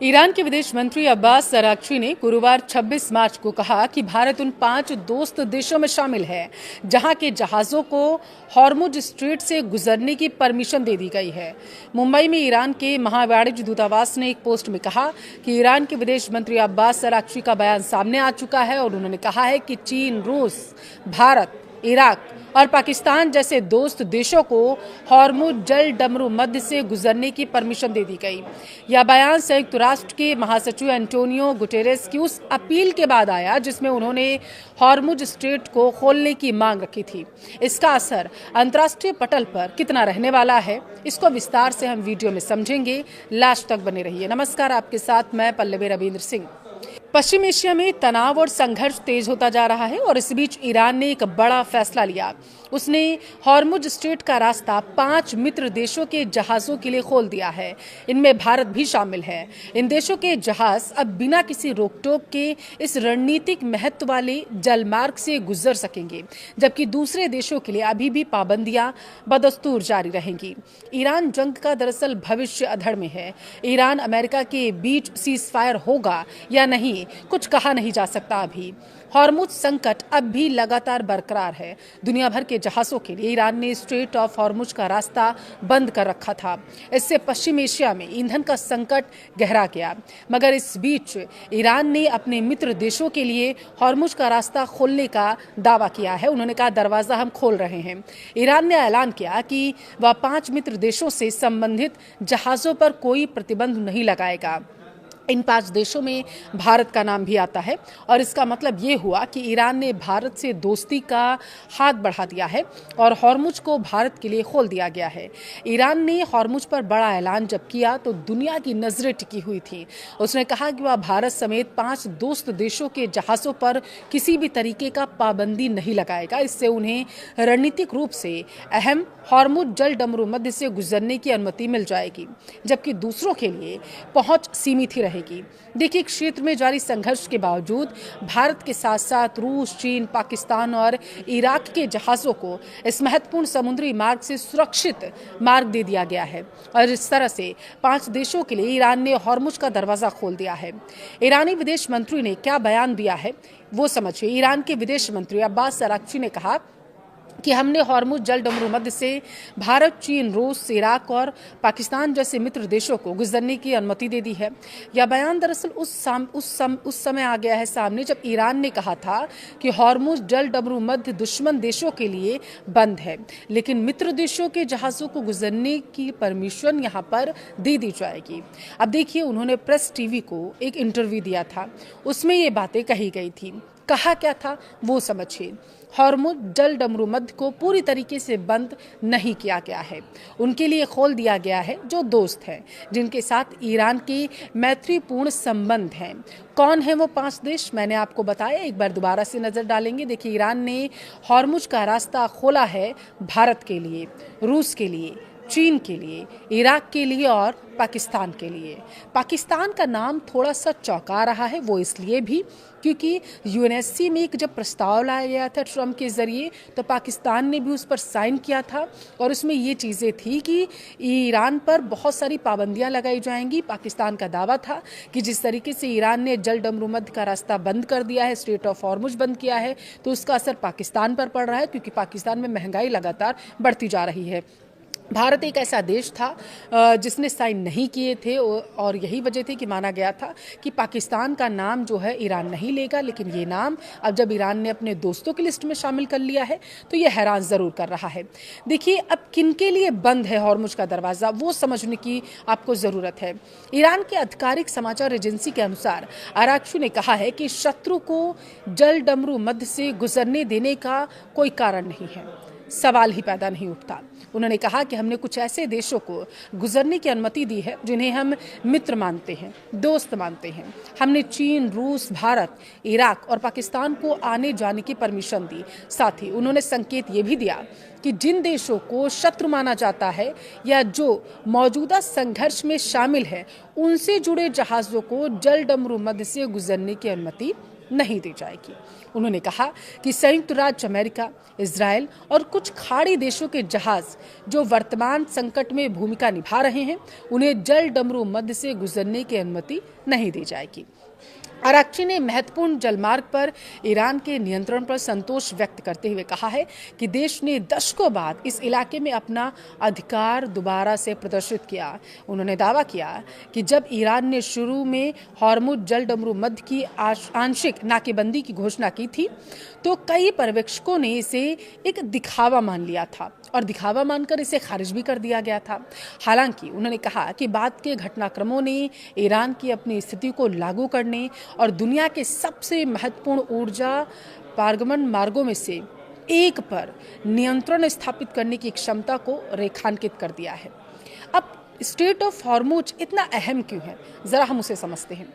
Iran के विदेश मंत्री अब्बास अराक्ची ने गुरुवार 26 मार्च को कहा कि भारत उन 5 दोस्त देशों में शामिल है जहां के जहाजों को हॉर्मुज स्ट्रेट से गुजरने की परमिशन दे दी गई है। मुंबई में ईरान के महावाणिज्य दूतावास ने एक पोस्ट में कहा कि ईरान के विदेश मंत्री अब्बास अराक्ची का बयान सामने आ चुका है और उन्होंने कहा है कि चीन, रूस, भारत, इराक और पाकिस्तान जैसे दोस्त देशों को हॉर्मुज जल डमरू मध्य से गुजरने की परमिशन दे दी गई। यह बयान संयुक्त राष्ट्र के महासचिव एंटोनियो गुटेरेस की उस अपील के बाद आया जिसमें उन्होंने हॉर्मुज स्ट्रेट को खोलने की मांग रखी थी। इसका असर अंतर्राष्ट्रीय पटल पर कितना रहने वाला है, इसको विस्तार से हम वीडियो में समझेंगे। लास्ट तक बने रहिए। नमस्कार, आपके साथ मैं पल्लवी रविंद्र सिंह। पश्चिम एशिया में तनाव और संघर्ष तेज होता जा रहा है और इस बीच ईरान ने एक बड़ा फैसला लिया। उसने हॉर्मुज स्ट्रेट का रास्ता 5 मित्र देशों के जहाजों के लिए खोल दिया है। इनमें भारत भी शामिल है। इन देशों के जहाज अब बिना किसी रोक-टोक के इस रणनीतिक महत्व वाले जलमार्ग से गुजर सकेंगे, जबकि दूसरे देशों के लिए अभी भी पाबंदियां बदस्तूर जारी रहेंगी। ईरान जंग का दरअसल भविष्य अधर में है। ईरान अमेरिका के बीच सीज फायर होगा या नहीं, कुछ कहा नहीं जा सकता। अभी हॉर्मुज संकट अब भी लगातार बरकरार है। दुनिया भर के जहाजों के लिए ईरान ने स्ट्रेट ऑफ हॉर्मुज का रास्ता बंद कर रखा था। इससे पश्चिम एशिया में ईंधन का संकट गहरा गया। मगर इस बीच ईरान ने अपने मित्र देशों के लिए हॉर्मुज का रास्ता खोलने का दावा किया है। उन्होंने कहा, दरवाजा हम खोल रहे हैं। ईरान ने ऐलान किया कि वह 5 मित्र देशों से संबंधित जहाजों पर कोई प्रतिबंध नहीं लगाएगा। इन 5 देशों में भारत का नाम भी आता है और इसका मतलब ये हुआ कि ईरान ने भारत से दोस्ती का हाथ बढ़ा दिया है और हॉर्मुज को भारत के लिए खोल दिया गया है। ईरान ने हॉर्मुज पर बड़ा ऐलान जब किया तो दुनिया की नजरें टिकी हुई थी। उसने कहा कि वह भारत समेत 5 दोस्त देशों के जहाजों पर किसी भी तरीके का पाबंदी नहीं लगाएगा। इससे उन्हें रणनीतिक रूप से अहम हॉर्मुज जल डमरू मध्य से गुजरने की अनुमति मिल जाएगी, जबकि दूसरों के लिए पहुंच सीमित ही रहेगी। देखिए, क्षेत्र में जारी संघर्ष के बावजूद भारत के साथ साथ रूस, चीन, पाकिस्तान और इराक के जहाजों को इस महत्वपूर्ण समुद्री मार्ग से सुरक्षित मार्ग दे दिया गया है और इस तरह से 5 देशों के लिए ईरान ने हॉर्मुज का दरवाजा खोल दिया है। ईरानी विदेश मंत्री ने क्या बयान दिया है वो समझिए। ईरान के विदेश मंत्री अब्बास अराक्ची ने कहा कि हमने हॉर्मुज जल डमरू मध्य से भारत, चीन, रूस, इराक और पाकिस्तान जैसे मित्र देशों को गुजरने की अनुमति दे दी है। यह बयान दरअसल उस समय आ गया है सामने जब ईरान ने कहा था कि हॉर्मुज जल डमरू मध्य दुश्मन देशों के लिए बंद है, लेकिन मित्र देशों के जहाजों को गुजरने की परमिशन यहाँ पर दे दी जाएगी। अब देखिए, उन्होंने प्रेस टीवी को एक इंटरव्यू दिया था, उसमें ये बातें कही गई थी। कहा क्या था वो समझिए। हॉर्मुज जल डमरू मध्य को पूरी तरीके से बंद नहीं किया गया है। उनके लिए खोल दिया गया है जो दोस्त हैं, जिनके साथ ईरान के मैत्रीपूर्ण संबंध हैं। कौन है वो 5 देश? मैंने आपको बताया, एक बार दोबारा से नजर डालेंगे। देखिए, ईरान ने हॉर्मुज का रास्ता खोला है भारत के लिए, रूस के लिए, चीन के लिए, इराक के लिए और पाकिस्तान के लिए। पाकिस्तान का नाम थोड़ा सा चौंका रहा है, वो इसलिए भी क्योंकि यूएनएससी में एक जब प्रस्ताव लाया गया था ट्रंप के जरिए तो पाकिस्तान ने भी उस पर साइन किया था और उसमें ये चीज़ें थी कि ईरान पर बहुत सारी पाबंदियां लगाई जाएंगी। पाकिस्तान का दावा था कि जिस तरीके से ईरान ने जल डमरू मध्य का रास्ता बंद कर दिया है, स्ट्रेट ऑफ हॉर्मुज बंद किया है, तो उसका असर पाकिस्तान पर पड़ रहा है क्योंकि पाकिस्तान में महंगाई लगातार बढ़ती जा रही है। भारत एक ऐसा देश था जिसने साइन नहीं किए थे और यही वजह थी कि माना गया था कि पाकिस्तान का नाम जो है ईरान नहीं लेगा, लेकिन ये नाम अब जब ईरान ने अपने दोस्तों की लिस्ट में शामिल कर लिया है तो ये हैरान ज़रूर कर रहा है। देखिए, अब किनके लिए बंद है हॉर्मुज का दरवाज़ा वो समझने की आपको ज़रूरत है। ईरान की आधिकारिक समाचार एजेंसी के अनुसार अराक्ची ने कहा है कि शत्रु को जल डमरू मध्य से गुजरने देने का कोई कारण नहीं है, सवाल ही पैदा नहीं उठता। उन्होंने कहा कि हमने कुछ ऐसे देशों को गुजरने की अनुमति दी है जिन्हें हम मित्र मानते हैं, दोस्त मानते हैं। हमने चीन, रूस, भारत, इराक और पाकिस्तान को आने जाने की परमिशन दी। साथ ही उन्होंने संकेत ये भी दिया कि जिन देशों को शत्रु माना जाता है या जो मौजूदा संघर्ष में शामिल है, उनसे जुड़े जहाज़ों को जल डमरू मध्य से गुजरने की अनुमति नहीं दी जाएगी। उन्होंने कहा कि संयुक्त राज्य अमेरिका, इजराइल और कुछ खाड़ी देशों के जहाज जो वर्तमान संकट में भूमिका निभा रहे हैं, उन्हें जल डमरू मध्य से गुजरने की अनुमति नहीं दी जाएगी। आरक्षी ने महत्वपूर्ण जलमार्ग पर ईरान के नियंत्रण पर संतोष व्यक्त करते हुए कहा है कि देश ने दशकों बाद इस इलाके में अपना अधिकार दोबारा से प्रदर्शित किया। उन्होंने दावा किया कि जब ईरान ने शुरू में हॉर्मुज जल डमरू मध्य की आंशिक नाकेबंदी की घोषणा की थी तो कई पर्यवेक्षकों ने इसे एक दिखावा मान लिया था और दिखावा मानकर इसे खारिज भी कर दिया गया था। हालांकि उन्होंने कहा कि बाद के घटनाक्रमों ने ईरान की अपनी स्थिति को लागू करने और दुनिया के सबसे महत्वपूर्ण ऊर्जा पारगमन मार्गों में से एक पर नियंत्रण स्थापित करने की क्षमता को रेखांकित कर दिया है। अब स्ट्रेट ऑफ हॉर्मुज इतना अहम क्यों है, जरा हम उसे समझते हैं।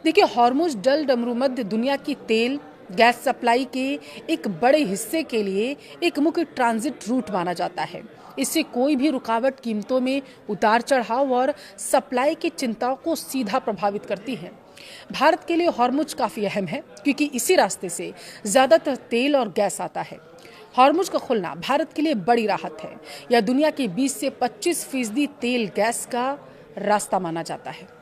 देखिए, हॉर्मुज जल डमरू मध्य दुनिया की तेल गैस सप्लाई के एक बड़े हिस्से के लिए एक मुख्य ट्रांजिट रूट माना जाता है। इससे कोई भी रुकावट कीमतों में उतार चढ़ाव और सप्लाई की चिंताओं को सीधा प्रभावित करती है। भारत के लिए हॉर्मुज काफी अहम है क्योंकि इसी रास्ते से ज्यादातर तेल और गैस आता है। हॉर्मुज का खुलना भारत के लिए बड़ी राहत है। यह दुनिया के 20 से 25% तेल गैस का रास्ता माना जाता है।